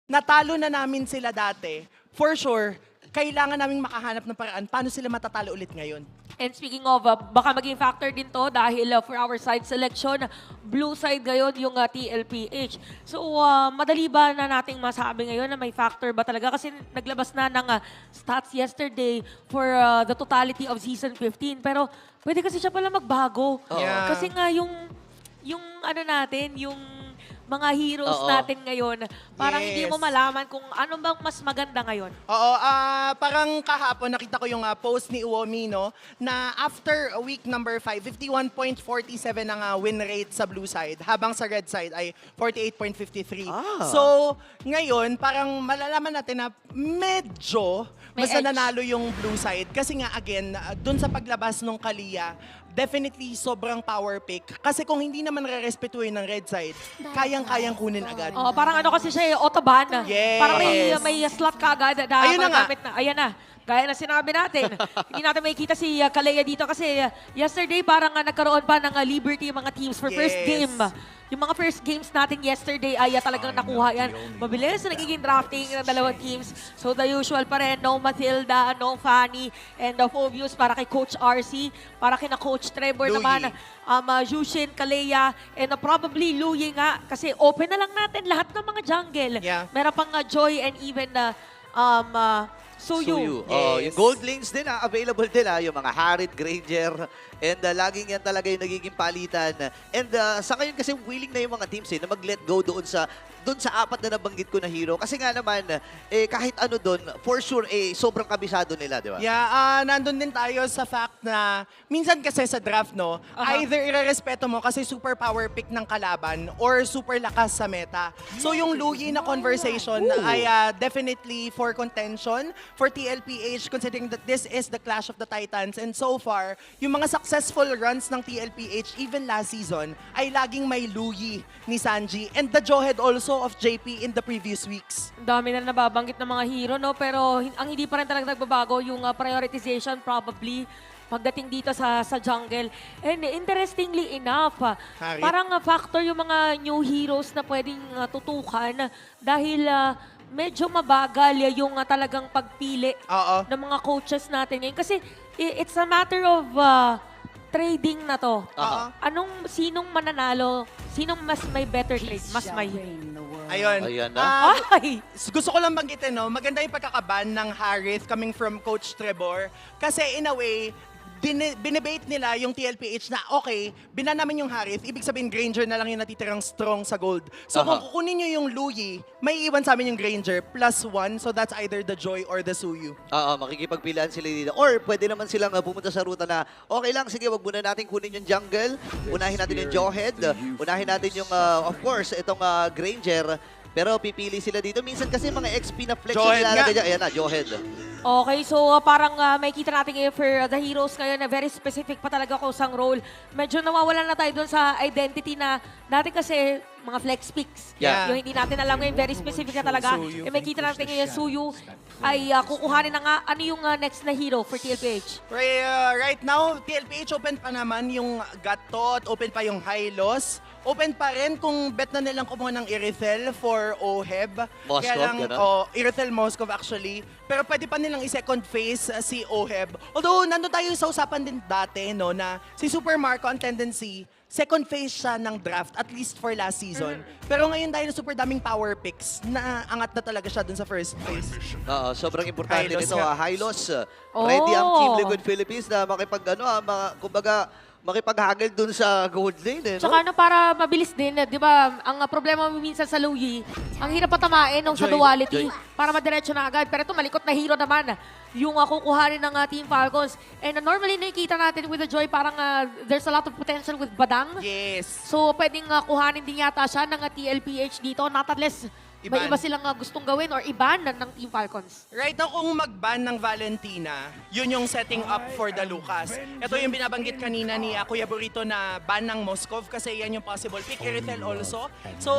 natalo na namin sila dati, for sure, kailangan naming makahanap ng paraan paano sila matatalo ulit ngayon. And speaking of, baka maging factor din to dahil for our side selection, blue side ngayon yung TLPH. So, madali ba na nating masabi ngayon na may factor ba talaga? Kasi naglabas na ng stats yesterday for the totality of season 15. Pero pwede kasi siya pala magbago. Yeah. Kasi nga yung ano natin, yung mga heroes natin ngayon, parang hindi mo malaman kung ano bang mas maganda ngayon. Oo, parang kahapon nakita ko yung post ni Uomi, no, na after week number 5, 51.47 ang win rate sa blue side, habang sa red side ay 48.53. So, ngayon, parang malalaman natin na medyo May mas edge. nananalo yung blue side. Kasi nga, again, dun sa paglabas nung Kalia, definitely sobrang power pick. Kasi kung hindi naman re-respetuhin ng red side, kayang-kayang kunin agad. Oh, parang ano kasi siya, autoban. Yes. Parang may slot ka agad na Ayun na nga. magamit na. Ayan na. Gaya na sinabi natin, hindi natin makikita si Kalea dito kasi yesterday parang nagkaroon pa ng liberty yung mga teams for first Yes. game. Yung mga first games natin yesterday ay talagang nakuha yan. Mabilis na nagiging drafting ng dalawang teams. So the usual pa rin, no Matilda, no Fanny, and Phobius para kay Coach RC, para kina Coach Trevor Louie. naman, Jushin, Kalea, and probably Louie nga kasi open na lang natin lahat ng mga jungle. Yeah. Meron pang Joy and even Suyu. Oh, Yes. yung gold lanes din available din yung mga Harit, Granger, and laging yan talaga yung nagiging palitan. And sa ngayon kasi willing na yung mga teams na mag-let go doon sa apat na nabanggit ko na hero. Kasi nga naman, kahit ano doon, for sure, sobrang kabisado nila, di ba? Yeah, nandun din tayo sa fact na minsan kasi sa draft, no, either irerespeto mo kasi super power pick ng kalaban or super lakas sa meta. So yung Louie na conversation ay definitely for contention for TLPH considering that this is the Clash of the Titans. And so far, yung mga successful runs ng TLPH even last season ay laging may Louie ni Sanji and the Jawhead also of JP in the previous weeks. Ang dami na nababanggit ng mga hero, no? Pero ang hindi pa rin talaga nagbabago yung prioritization probably pagdating dito sa jungle. And interestingly enough, Harit. parang factor yung mga new heroes na pwedeng tutukan dahil medyo mabagal yung talagang pagpili Oo. ng mga coaches natin ngayon. Kasi it's a matter of trading na to. Sinong mananalo? Sinong mas may better trade? Mas may... Ayun. Ayan na. Ay! Gusto ko lang banggitin, no, maganda yung pagkakaban ng Harith coming from Coach Trevor. Kasi in a way, binebate nila yung TLPH na okay, binan namin yung Harith, ibig sabihin Granger na lang yung natitirang strong sa gold. So kung kukunin nyo yung Louie, may iwan sa amin yung Granger +1, so that's either the Joy or the Suyu. Oo, makikipagpilaan sila dito. Or pwede naman silang pumunta sa ruta na okay lang, sige, wag muna natin kunin yung jungle, unahin natin yung Jawhead, unahin natin yung, of course, itong Granger. Pero pipili sila dito. Minsan kasi mga XP na flex yung Jawhead nilalagay nga. dyan. Ayan na, Jawhead. Okay, so parang may kita natin ngayon for the heroes ngayon na very specific pa talaga kung sang role. Medyo nawawalan na tayo dun sa identity na dati kasi mga flex picks. Yeah. Yung hindi natin alam ngayon, very specific na talaga. Suyu. May kita natin ngayon, Suyu ay kukuhanin na nga ano yung next na hero for TLPH. Right now, TLPH open pa naman yung Gatot, open pa yung Hylos, open pa rin kung bet na nilang kumuha ng Irithel for Oheb. Moskov, Kaya lang, gano'n? Irithel Moskov actually. Pero pwede pa nilang i-second phase si Oheb. Although, nandun tayo sa usapan din dati, no, na si Super Marco ang tendency, second phase siya ng draft, at least for last season. Pero ngayon dahil super daming power picks, naangat na talaga siya dun sa first phase. Oo, sobrang importante Hylos nito. nga. Hylos, Oh. ready ang Team Liquid Philippines na kumbaga, makipaghagil dun sa gold lane. No? Tsaka ano, para mabilis din, di ba, ang problema mo minsan sa Louie, ang hirap patamain nung sa Joy. duality Joy. para madiretso na agad. Pero ito, malikot na hero naman yung kukuhanin ng Team Falcons. And normally nakikita natin with the Joy, parang there's a lot of potential with Badang. Yes. So pwedeng kuhanin din yata siya ng TLPH dito, not unless may Iban. iba silang gustong gawin or iban ng Team Falcons. Right now, kung mag-ban ng Valentina, yun yung setting up for the Lucas. Ito yung binabanggit kanina ni Kuya Burrito na ban ng Moskov kasi yan yung possible pick. Irithel also. So,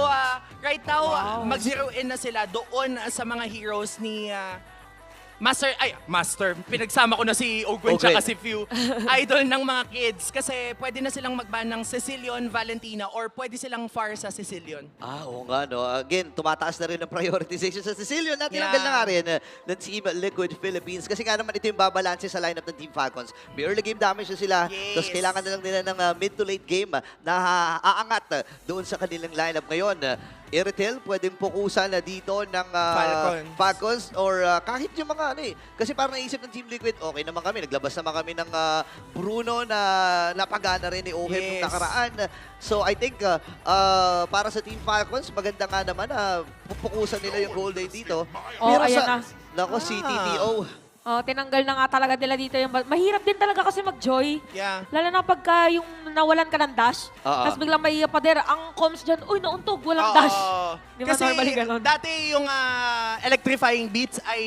right now, mag-zero in na sila doon sa mga heroes ni Master. Pinagsama ko na si Ogwen Okay. tsaka si Few. Idol ng mga kids. Kasi pwede na silang mag-ban ng Cecilion, Valentina, or pwede silang far sa Cecilion. Oo nga, no? Again, tumataas na rin ang prioritization sa Cecilion. Natin Yeah. na nga rin ng Team Liquid Philippines. Kasi nga naman ito yung babalanse sa lineup ng Team Falcons. May early game damage na sila. Yes. Tapos kailangan na lang nila ng mid to late game na aangat doon sa kanilang lineup ngayon. Iritel, pwedeng pukusan na dito ng Falcons or kahit yung mga ano eh. Kasi parang naisip ng Team Liquid, okay naman kami. Naglabas naman kami ng Bruno na napagana rin ni Ohem nung Yes. nakaraan. So I think para sa Team Falcons, maganda nga naman na pupukusan nila yung goal day dito. Oh, ayan na. Nako, si TTO. Oh, tinanggal na nga talaga nila dito yung... Mahirap din talaga kasi mag-joy. Yeah. Lalo na pagka yung nawalan ka ng dash, Oo. tapos biglang may pader, ang comms dyan, uy, nauntog, walang dash. Di ba Kasi normally ganun? dati yung electrifying beats ay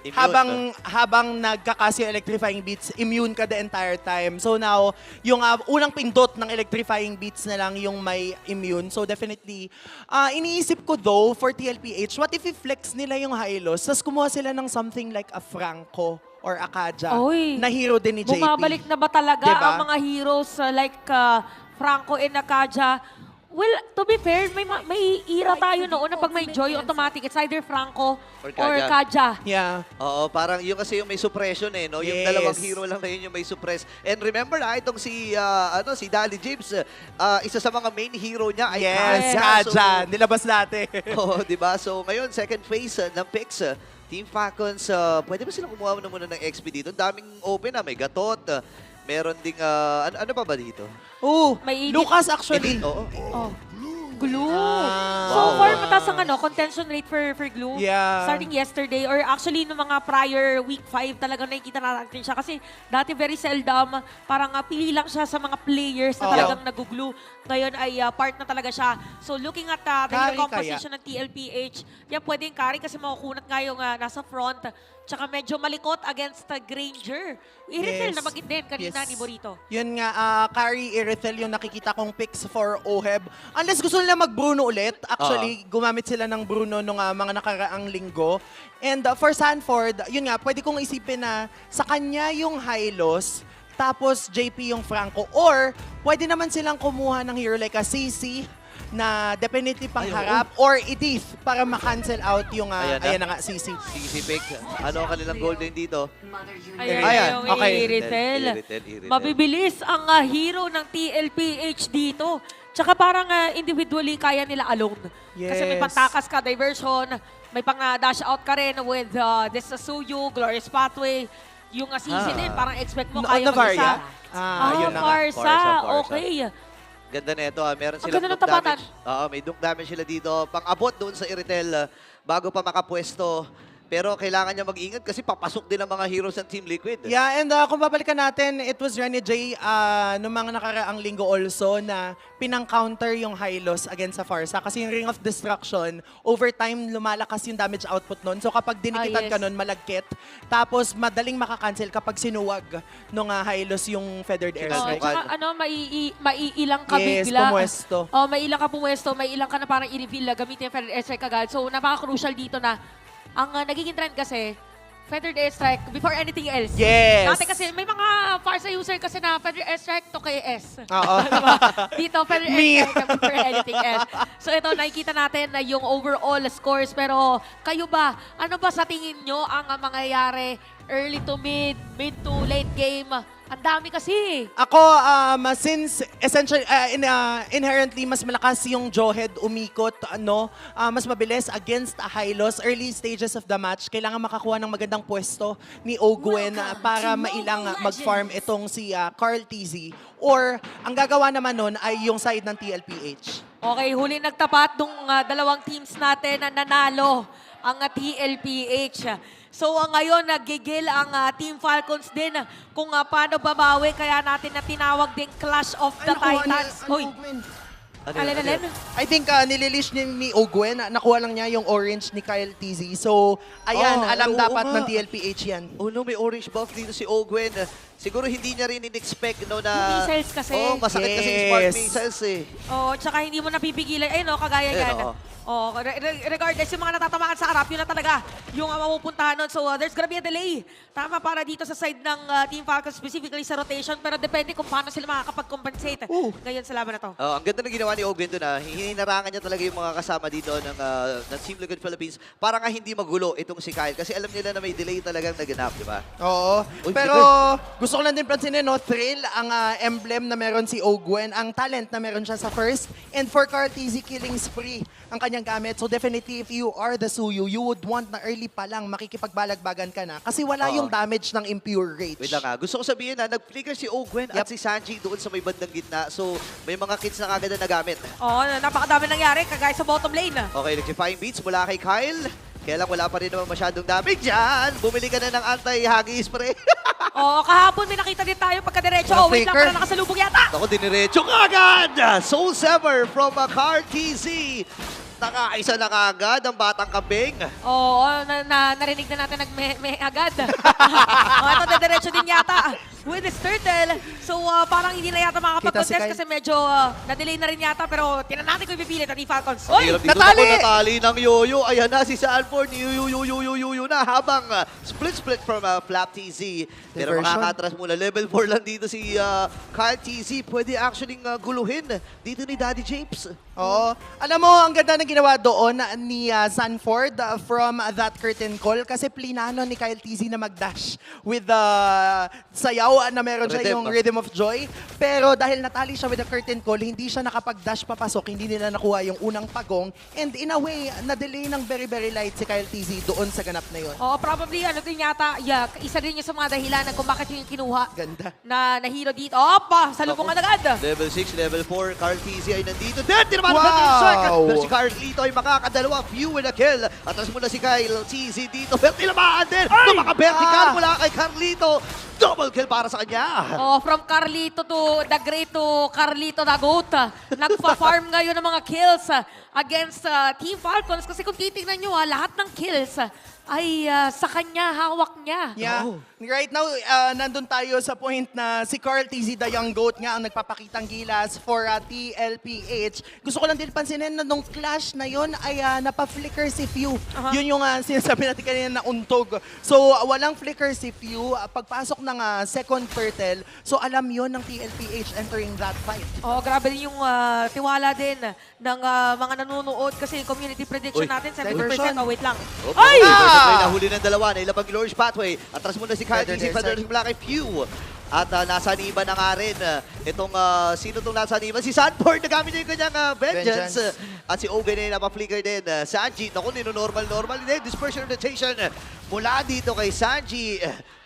Immune, habang nagkakasi yung electrifying beats, immune ka the entire time. So now, yung unang pindot ng electrifying beats na lang yung may immune. So definitely, iniisip ko though, for TLPH, what if i-flex nila yung Hylos, tapos kumuha sila ng something like a Franco or Akaja Oy. na hero din ni JP. Bumabalik na ba talaga Diba? ang mga heroes like Franco and Nakaja? Well, to be fair, may era tayo noon na pag may joy automatic, it's either Franco Or or Kaja. Kaja. Yeah. Oo, parang yung kasi yung may suppression eh, no? Yung Yes. dalawang hero lang na yun yung may suppress. And remember itong si Dali James, isa sa mga main hero niya ay Yes, Kaja. Kaja. Nilabas natin. Oo, di ba? So ngayon, second phase ng picks, Team Falcons, pwede ba silang kumuha na muna ng XP dito? Ang daming open may Gatot, meron ding, ano pa ba dito? May edit. Lucas actually. Oo. Oh. Glue. Ah. So Wow. far, mataas ang contention rate for Glue. Yeah. Starting yesterday or actually no mga prior week 5 talagang nakikita natin siya kasi dati very seldom parang pili lang siya sa mga players na Oh. talagang nag-glue. Ngayon ay part na talaga siya. So looking at the Carry composition ng TLPH, yeah, pwedeng carry kasi makukunat nga yung nasa front. Tsaka medyo malikot against Granger. Iritel na magit din kanina ni Borito. Yun nga, Carry Iritel yung nakikita kong picks for Oheb. Unless gusto nila mag-Bruno ulit. Actually, gumamit sila ng Bruno nung mga nakaraang linggo. And for Sanford, yun nga, pwede kong isipin na sa kanya yung Hylos, tapos JP yung Franco. Or pwede naman silang kumuha ng hero like a CC na definitely pangharap or Edith para ma-cancel out yung ayan na nga, CC. CC pick. Ano ang kanilang goal din dito? Ayan, Ayan, yung okay. Iritel. Iritel. Mabibilis ang hero ng TLPH dito. Tsaka parang individually kaya nila alone. Kasi may Yes. pantakas ka, diversion, may pang-dash out ka rin with this Suyu, Glorious Pathway. Yung CC din, parang expect mo kaya Navaria? mag-isa. Yun na nga. Farsa. Farsa. Okay. Ganda na ito. Meron Ang silang ganda ng dunk tapatan. damage. Oo, may dunk damage sila dito. Pang-abot doon sa Iritel bago pa makapwesto. Pero kailangan niya mag-ingat kasi papasok din ang mga heroes ng Team Liquid. Yeah, and kung babalikan natin, it was Rene J noong mga nakaraang linggo also na pinang-counter yung Hylos against sa Farsa. Kasi yung Ring of Destruction, over time lumalakas yung damage output nun. So kapag dinikitan yes. ka nun, malagkit. Tapos madaling makakancel kapag sinuwag nung Hylos yung Feathered Oh, Airstrike. tsaka maiilang ka Yes, bigla. pumuesto. Oh, may ilang ka pumuesto, may ilang ka na parang i-reveal, gamitin yung Feathered Airstrike agad. So, napaka-crucial dito na ang nagiging trend kasi, Feathered Airstrike before anything else. Yes! Dati kasi, may mga Farsa user kasi na Feathered Airstrike to KS. Oo. Diba? Dito, Feathered Me. Airstrike before anything else. So ito, nakikita natin na yung overall scores. Pero kayo ba, ano ba sa tingin nyo ang mangyayari early to mid to late game? Ang dami kasi. Ako, since essentially, inherently, mas malakas yung Jawhead umikot, mas mabilis against Hylos, early stages of the match, kailangan makakuha ng magandang pwesto ni Ogwen para mailang mag-farm itong si Carl TZ. Or, ang gagawa naman nun ay yung side ng TLPH. Okay, huli nagtapat nung dalawang teams natin na nanalo ang TLPH. So ngayon, nagigil ang Team Falcons din kung paano babawi. Kaya natin na tinawag din Clash of the Titans. Hoy, Ano yun? Ano yun? I think nililish ni Ogwen, nakuha lang niya yung orange ni Kyle TZ. So, ayan, alam oo dapat nga. ng TLPH yan. Oh no, may orange buff dito si Ogwen. Siguro hindi niya rin in-expect no na... Yung missiles kasi. Oh, masakit kasi yung spark Yes. missiles eh. Oo, tsaka hindi mo napipigilan. Ayun, kagaya Ayun, yan. oo. Oh, regardless, yung mga natatamaan sa harap, yun na talaga yung mapupuntahan nun. So, there's gonna be a delay. Tama para dito sa side ng Team Falcons, specifically sa rotation. Pero depende kung paano sila makakapag-compensate ngayon sa laban na to. Ang ganda ng ginawa ni Ogwen doon hininarangan niya talaga yung mga kasama dito ng Team Liquid Philippines para nga hindi magulo itong si Kyle. Kasi alam nila na may delay talagang naganap, di ba? Oo. Uy, Pero gusto ko lang din pansinin, no, thrill ang emblem na meron si Ogwen, ang talent na meron siya sa first, and for Carl TZ, killing spree ang kanyang gamit. So definitely, if you are the Suyu, you would want na early pa lang makikipagbalagbagan ka na kasi wala yung damage ng impure rage. Wait lang gusto ko sabihin nag-flicker si Ogwen at si Sanji doon sa may bandang gitna. So, may mga kits na kagad na nagamit. Oo, napakadami nangyari, kagaya sa bottom lane. Okay, nag-flying beats mula kay Kyle. Kaya lang wala pa rin naman masyadong damage dyan. Bumili ka na ng anti-huggy spray. Oo, kahapon may nakita din tayo pagkadiretso. Walang Oh, wait lang, flicker. para nakasalubong yata. Ako, diniretso ka agad! Soul Sever from Car TZ. Nakaisa na kaagad ang batang kambing. Oo, narinig na natin nagme agad. Ito, diretso din yata with this turtle. So, parang hindi na yata makakapag-contest Kita si Kyle. kasi medyo na-delay na rin yata. Pero tinan natin kung ipipilit ang Falcons. Hirap dito natali! ako natali ng Yoyo. Ayan na si Sanford. Yuyu na habang split from Flap TZ. Pero Diversion. makakatras muna. Level 4 lang dito si Kyle TZ. Pwede actually guluhin dito ni Daddy Japes. Oo. Alam mo, ang ganda ng ginawa doon ni Sanford from that curtain call kasi plinano ni Kyle TZ na mag-dash with the sayaw na meron siya Rhythm. yung Rhythm of Joy. Pero dahil natali siya with the curtain call, hindi siya nakapag-dash papasok, hindi nila nakuha yung unang pagong. And in a way, na-delay ng very light si Kyle TZ doon sa ganap na yun. Oo, probably ano din yata, isa rin yung sa mga dahilan kung bakit yung kinuha Ganda. na hero dito. Opa, salubong agad. Level 6, level 4, Carl TZ ay nandito. Then, tinamaan Wow! ng circle. Pero si Carlito ay makakadalawa. Few with a kill. Atras muna si Kyle TZ dito. Pero tinamaan din. Tumaka-vertical mula kay Carlito. Double kill para sa kanya. Oh, from Carlito to the Great to Carlito the Goat. Nagpa-farm ngayon ng mga kills against Team Falcons. Kasi kung titignan nyo, lahat ng kills ay sa kanya, hawak niya. Yeah. Oh. Right now, nandun tayo sa point na si Carl TZ, the Young Goat nga ang nagpapakitang gilas for TLPH. Gusto ko lang din pansinin na nung clash na yon ay napa-flicker si Few. Yun yung sinasabi natin kanina na untog. So, walang flicker si Few. Pagpasok ng second turtle, so alam yon ng TLPH entering that fight. Oh, grabe din yung tiwala din ng mga nanonood kasi community prediction Uy, natin 70%. diversion. Oh, wait lang. Ay! Ay! Nahuli ng dalawa. Nailapag yung Glorious Pathway. Atras muna si Kyle Feather TZ. their Feather side. mula kay Few. At nasa Niba na nga rin. Itong, sino itong nasa Niba? Si Sanford, nagamit niya yung kanyang vengeance. At si Ogen ay napaflicker din. Sanji, naku, nino-normal din. Dispersion rotation mula dito kay Sanji.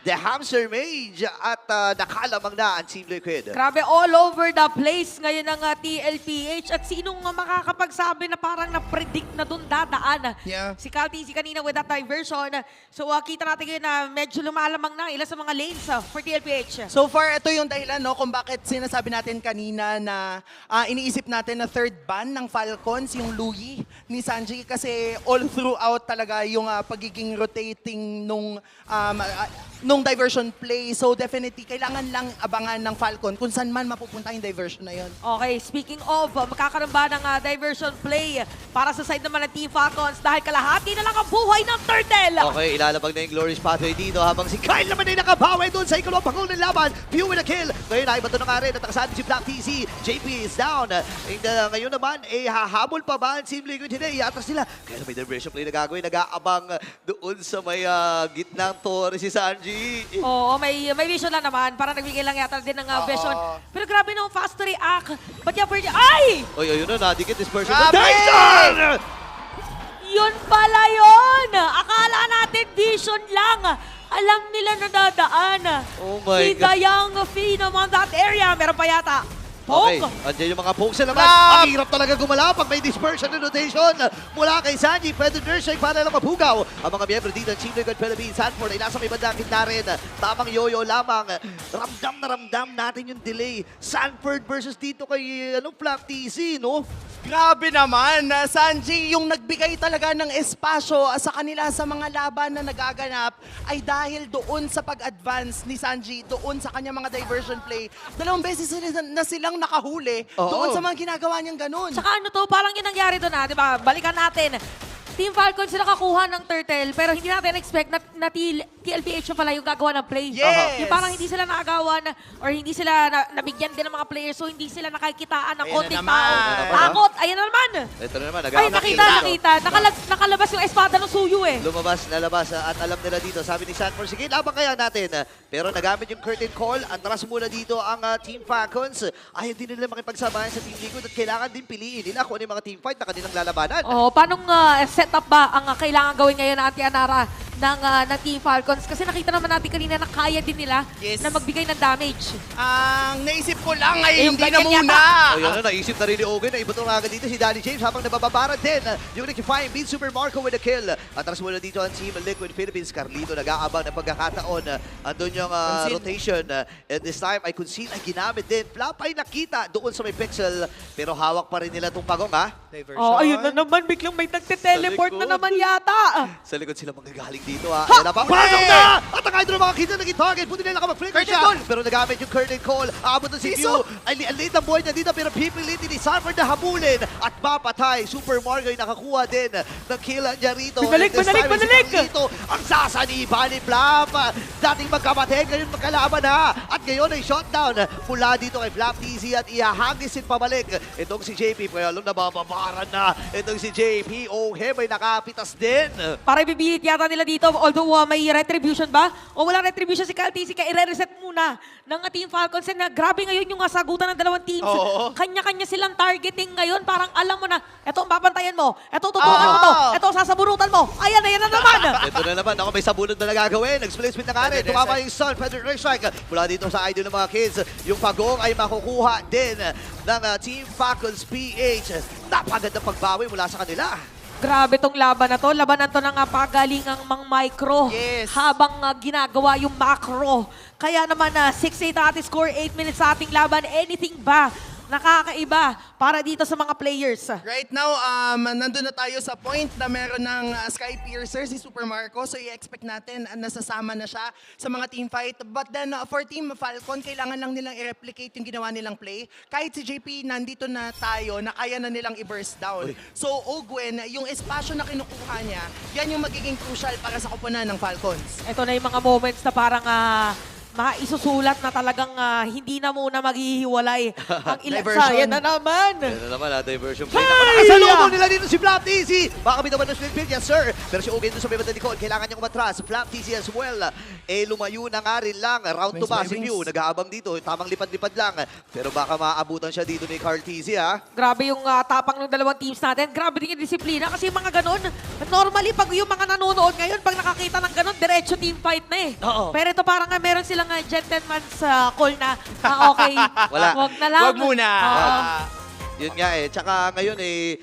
The Hamster Mage. At nakalamang na ang Team Liquid. Grabe, all over the place ngayon ng TLPH. At sinong makakapagsabi na parang na-predict na doon dadaan? Yeah. Si Calty, si kanina with that diversion. So, kita natin ngayon na medyo lumalamang na ilan sa mga lanes for TLPH. So far, ito yung dahilan no, kung bakit sinasabi natin kanina na iniisip natin na third ban ng Falcons, yung Louis ni Sanji, kasi all throughout talaga yung pagiging rotating nung diversion play. So definitely, kailangan lang abangan ng Falcon kung saan man mapupunta yung diversion na yon. Okay, speaking of, magkakaroon ba ng diversion play para sa side naman ng Team Falcons dahil kalahati na lang ang buhay ng Turtle. Okay, ilalabag na yung Glorious Pathway dito habang si Kyle naman ay nakabawi doon sa ikalawang pangul ng laban. Few with a kill. Ngayon ay bato na nga rin at nakasabi si Black TZ. JP is down. And ngayon naman, hahabol pa ba ang Team Liquid? Hindi, iatras nila. Kaya may diversion play na gagawin. Nag-aabang doon sa may gitnang torre si Sanji. Oo, may vision lang naman. Parang nagbigay lang yata din ng vision. Pero grabe naman, fast to react. Ba't yung first... Ay! Oy, ayun na, nadikit dispersion. Grabe! Dyson! Yun pala yun! Akala natin vision lang. Alam nila na dadaan. Oh my Si God. The Young Phenom on that area. Meron pa yata. Okay, Poke! andyan yung mga pokes na naman. Flap! Ang hirap talaga gumalaw pag may dispersion na rotation mula kay Sanji. Pwede Nurse para lang mapugaw. Ang mga miyembro dito ng Team Liquid Philippines. Sanford ay nasa may bandang gitna rin. Tamang yoyo lamang. Ramdam na ramdam natin yung delay. Sanford versus dito kay Flap TC, no? Grabe naman, Sanji, yung nagbigay talaga ng espasyo sa kanila sa mga laban na nagaganap ay dahil doon sa pag-advance ni Sanji, doon sa kanyang mga diversion play. 2 beses na silang nakahuli Oo. doon sa mga ginagawa niyang ganun. Tsaka ano to, parang yun nangyari doon di ba? Balikan natin. Team Falcons sila kakuha ng turtle, pero hindi natin expect na TLPH yung pala yung gagawa ng play. Yes! Yung parang hindi sila nakagawa na, or hindi sila nabigyan din ng mga players, so hindi sila nakakitaan ng Ayan na konting naman. tao. Ayan na naman, Takot! Ayan na naman! Ito na naman. Ay, nakita. Nakalabas yung espada ng Suyu eh. Lumabas, lalabas at alam nila dito. Sabi ni Sanford, sige, laban kaya natin. Pero nagamit yung curtain call. Atras muna dito ang Team Falcons. Ayaw din nila makipagsabayan sa Team Liquid at kailangan din piliin nila kung ano yung mga team fight na kanilang lalabanan. Oh, paano setup ba ang kailangan gawin ngayon na Antianara ng Team Falcons? Kasi nakita naman natin kanina na kaya din nila Yes. na magbigay ng damage. Ang naisip ko lang ay Yung hindi na ganyan muna. O yan na, naisip na rin ni Ogen na ibutong agad dito si Danny James habang nabababaran din yung Rectifying Beat Super Marco with a kill. Atras muna dito ang Team Liquid Philippines. Carlito nag-aabang ng pagkakataon. Andun yung Concede. rotation. And this time ay concede ay ginamit din. Flap ay nakita doon sa may pixel. Pero hawak pa rin nila itong pagong ha. Diversion. Oh, ayun na naman. Biglang may nagte-teleport na Sa likod. naman yata. Sa likod sila manggagaling dito ha. Ayan na pa. Pasok na! At ang idol ng mga kids na naging target. Buti nila nakapag-flicker Curtain siya. call. Pero nagamit yung curtain call. Aabot na si Q. Siso. Ay late ang buhay niya dito pero pipilitin ni Sanford na habulin at mapatay. Super Mario ay nakakuha din ng kill niya rito. Binalik, And this binalik, time, si binalik! Carlito ang sasaniba ni Flap. Dating magkamatay, ngayon magkalaban ha. At ngayon ay shutdown mula dito kay Flap TZ at ihahagisin pabalik. Itong si JP, kaya alam na bababaran na. Itong si JP, Ohem ay nakapitas din. Para ibibilit yata nila dito. Although may retribution ba? O wala retribution si KLTC, kaya i-reset muna ng Team Falcons. And grabe ngayon yung sagutan ng dalawang teams. Oo. Kanya-kanya silang targeting ngayon. Parang alam mo na, eto ang babantayan mo. Eto tutukan mo to. Eto sasabunutan mo. Ayan na naman. Ito na naman, ako may sabunod na nagagawin. Nag-split split na nga rin. Tumama yung stun, Feather Strike. Mula dito sa idol ng mga kids, yung pagong ay makukuha din ng Team Falcons PH. Napagandang pagbawi mula sa kanila. Grabe tong laban na to. Labanan to ng pagalingang mang micro. Yes. Habang ginagawa yung macro. Kaya naman 6-8 ating score, 8 minutes sa ating laban. Anything ba? Nakakaiba para dito sa mga players. Right now, nandun na tayo sa point na meron ng Sky Piercer, si Super Marco. So, i-expect natin nasasama na siya sa mga team fight. But then, for Team Falcon, kailangan lang nilang i-replicate yung ginawa nilang play. Kahit si JP, nandito na tayo, na kaya na nilang i-burst down. So, Ogwen, yung espasyo na kinukuha niya, yan yung magiging crucial para sa koponan ng Falcons. Ito na yung mga moments na parang maisusulat na talagang hindi na muna maghihiwalay ang ilan Diversion. sa yan na naman. Yan na naman, diversion play. Hey! Nakasalubong nila dito si Flap TC. Baka kami naman ng split build, yes sir. Pero si Ogen doon sa may bandang likod, kailangan niyang umatras. Flap TC as well. Lumayo na nga rin lang. Round 2 ba si Mew? Nag-aabang dito. Tamang lipad-lipad lang. Pero baka maaabutan siya dito ni Carl TC ha. Grabe yung tapang ng dalawang teams natin. Grabe din yung disiplina kasi yung mga ganon. Normally, pag yung mga nanonood ngayon, pag nakakita ng ganon, diretso team fight na eh. Oo. Pero ito parang meron silang gentleman's call na okay. Wala. Wag na lang. Wag muna. Oo. Yun nga eh. Tsaka ngayon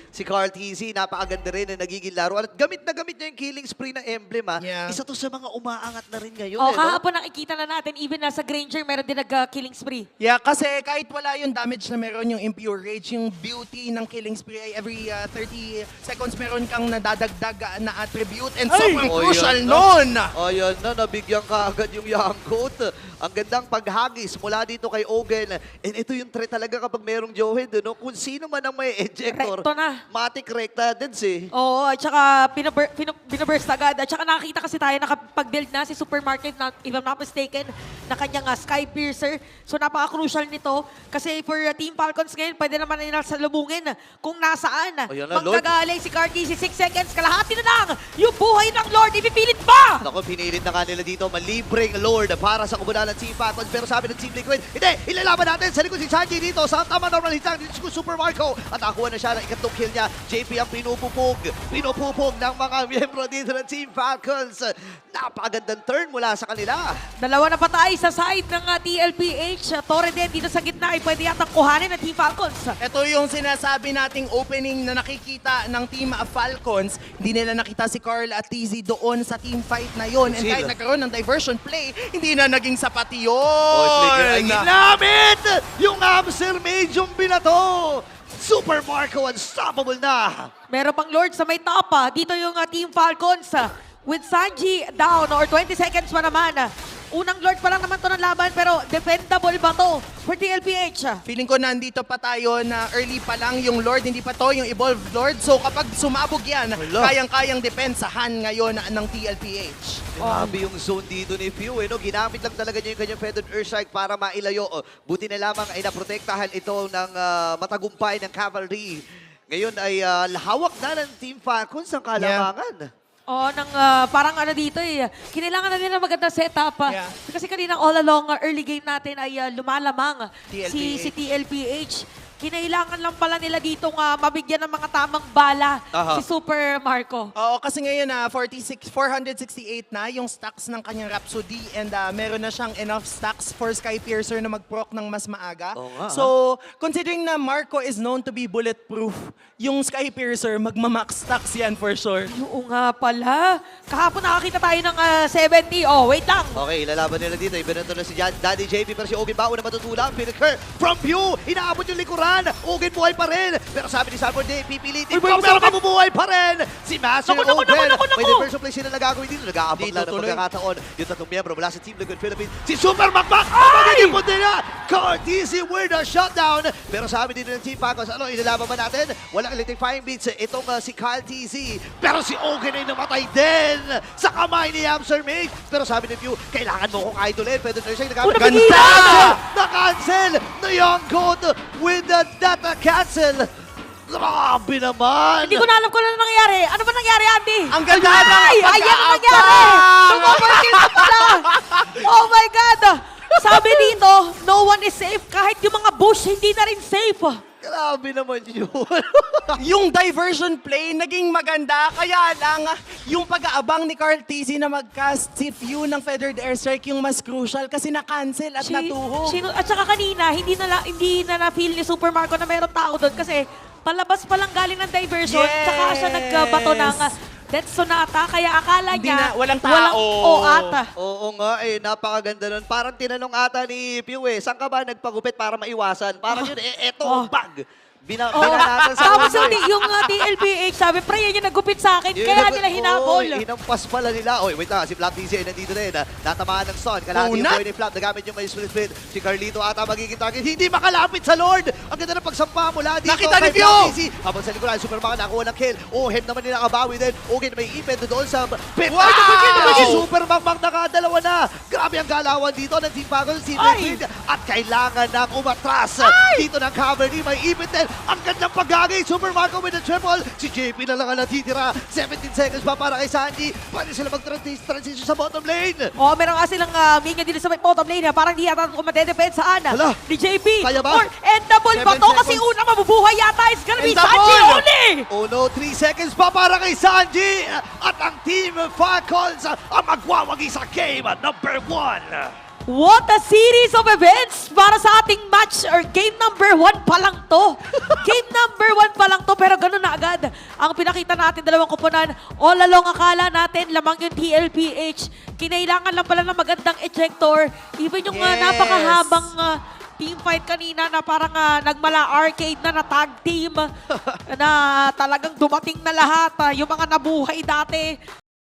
si Carl TC, napakaganda rin na nagiging laro. At gamit na gamit niya yung killing spree na emblem ha. Yeah. Isa to sa mga umaangat na rin ngayon. Oh, no? kahapon nakikita na natin, even nasa Granger, meron din nag-killing spree. Yeah, kasi kahit wala yung damage na meron yung Impure Rage, yung beauty ng Killing Spree ay every 30 seconds meron kang nadadagdag na attribute and sobrang Oh, crucial yun, nun! Ayan na, nabigyan ka agad yung Yankot. Ang gandang paghagis mula dito kay Ogen. And ito yung threat talaga kapag merong Johed. No? Kung sino man ang may ejector, Rekto na. matik rekta din si. Oo, at saka binaburst agad. At saka nakakita kasi tayo nakapag-build na si Supermarket, if I'm not mistaken, na kanyang Sky Piercer. So napaka-crucial nito. Kasi for Team Falcons ngayon, pwede naman nila salubungin kung nasaan. Ayan na, Lord. Magkagaling si Carty, si 6 seconds, kalahati na lang. Yung buhay ng Lord, ipipilit ba? Naku, pinilit na nga nila dito, malibreng Lord para sa komunal ng Team Falcons. Pero sabi ng Team Liquid, hindi, ilalaban natin sa likod si Sanji dito sa tama normal hitang dito si Super Marco. At nakuha na siya ng ikatlong kill niya. JP ang pinupupog ng mga miyembro dito ng Team Falcons. napakagandang turn mula sa kanila. Dalawa na patay sa side ng TLPH. Torre din dito sa gitna ay pwede yatang kuhanin ng Team Falcons. Ito yung sinasabi nating opening na nakikita ng Team Falcons. Hindi nila nakita si Carl at TZ doon sa team fight na yon. And Sila. kahit nagkaroon ng diversion play, hindi na naging sapat Oh, flicker ay yun. ginamit! Yung Amsel Mage yung binato! Super Marco unstoppable na! Meron pang Lord sa may top. Dito yung Team Falcons. With Sanji down or 20 seconds pa naman. Unang Lord pa lang naman to ng laban pero defendable ba to for TLPH? Feeling ko nandito pa tayo na early pa lang yung Lord, hindi pa to yung Evolved Lord. So kapag sumabog yan, Hala. kayang-kayang depensahan ngayon ng TLPH. Grabe yung zone dito ni Pew. No? Ginamit lang talaga niya yung kanyang Feathered Earthstrike para mailayo. Buti na lamang ay naprotektahan ito ng matagumpay ng Cavalry. Ngayon ay hawak na ng Team Falcons ang kalamangan. Parang dito kinailangan na nila maganda setup. Yeah. Kasi kanina all along early game natin ay lumalamang si TLPH. TLPH. Kinailangan lang pala nila ditong mabigyan ng mga tamang bala Aha. si Super Marco. Oo, kasi ngayon 468 na yung stacks ng kanyang Rhapsody and meron na siyang enough stacks for Skypiercer na mag-proc ng mas maaga. Oo nga, So, considering na Marco is known to be bulletproof, yung Skypiercer magmamax stacks yan for sure. Oo nga pala. Kahapon nakakita tayo ng 70. Oh, wait lang. Okay, ilalaban nila dito. Ibinato na si Daddy JP pero si Ogin Bao na matutulak. Finicker from Pew. Inaabot yung likuran. Ogin buhay pa rin. Pero sabi ni Sanford, pipilitin ko pero mabubuhay pa rin. Si Master Naku, naku, Ogin. naku, naku, May naku. diversion play sila na gagawin dito. Nag-aabot Dito lang ng tuloy. pagkakataon. Yung tatlong miyembro mula sa Team Liquid Philippines. Si Super Makmak. Magiging punti na. Cortese with a shutdown. Pero sabi dito ng Team Falcons, ilalaban ba natin? Walang electrifying beats. Itong si Kyle TZ. Pero si Ogin ay namatay din sa kamay ni Hamster Mage. Pero sabi ni Pew, kailangan mo kong idolin. Pwede na siya nagamit. Una, bigila! Na-cancel! Na Young Goat with the data cancel. Grabe naman! Hindi ko na alam kung ano nangyari. Ano ba nangyari, Andy? Ang ganda ng Ay, ayan ang pag-aabang! nangyari! Tumoverkill na pala! Oh my God! Sabi dito, no one is safe. Kahit yung mga bush, hindi na rin safe. Grabe naman yun. Yung diversion play naging maganda, kaya lang yung pag-aabang ni Carl TZ na mag-cast si Few ng Feathered Airstrike yung mas crucial kasi na-cancel at natuho. At saka kanina, hindi na na-feel ni Super Marco na mayroong tao doon kasi palabas pa lang galing ng diversion. Yes! Tsaka siya nagbato ng Death Sonata. Kaya akala Hindi niya na- walang tao. ata. Oo nga napakaganda nun. Parang tinanong ata ni Pew saan ka ba nagpagupit para maiwasan? Parang yun, eto, bag. Binanatan sa Tapos ulo. yung TLPH, sabi, pre, yan yung nagupit sa akin. Kaya nila hinabol. Hinampas pala nila. Oy, wait lang. Si Flap TZ ay nandito rin. Natamaan ng stun. Kalahati yung Unat. boy ni Flap. Nagamit yung may split. Si Carlito ata magiging target. Hindi makalapit sa Lord. Ang ganda ng pagsampa mula dito. Nakita ni kay Pew! Flap TZ. Habang sa likuran, Superman nakuha ng kill. Hem naman nila kabawi din. Okay, may ipend doon sa pit. Wow! Si Superman nakadalawa na. Grabe ang galawan dito ng Team Falcons. Si Ay! Liquid. At kailangan ng umatras. Dito ng Cavalry. May ipend din. Ang gandang pagagay. Super Marco with the triple. Si JP na lang ang natitira. 17 seconds pa para kay Sanji. Pwede sila mag-transition sa bottom lane. Meron nga silang minion dito sa bottom lane. Parang di yata kung madedepensaan Hala. ni JP. Kaya ba? Or endable ba 7 to? Kasi seconds. una mabubuhay yata is gonna be Endable! Sanji only! Oh no, 3 seconds pa para kay Sanji. At ang Team Falcons ang magwawagi sa game number 1. What a series of events para sa ating match or game number 1 pa lang to. Game number 1 pa lang to pero ganun na agad ang pinakita natin dalawang koponan. All along akala natin lamang yung TLPH. Kinailangan lang pala ng magandang ejector. Even yung Yes. napakahabang team fight kanina na parang nagmala arcade na tag team na talagang dumating na lahat. Yung mga nabuhay dati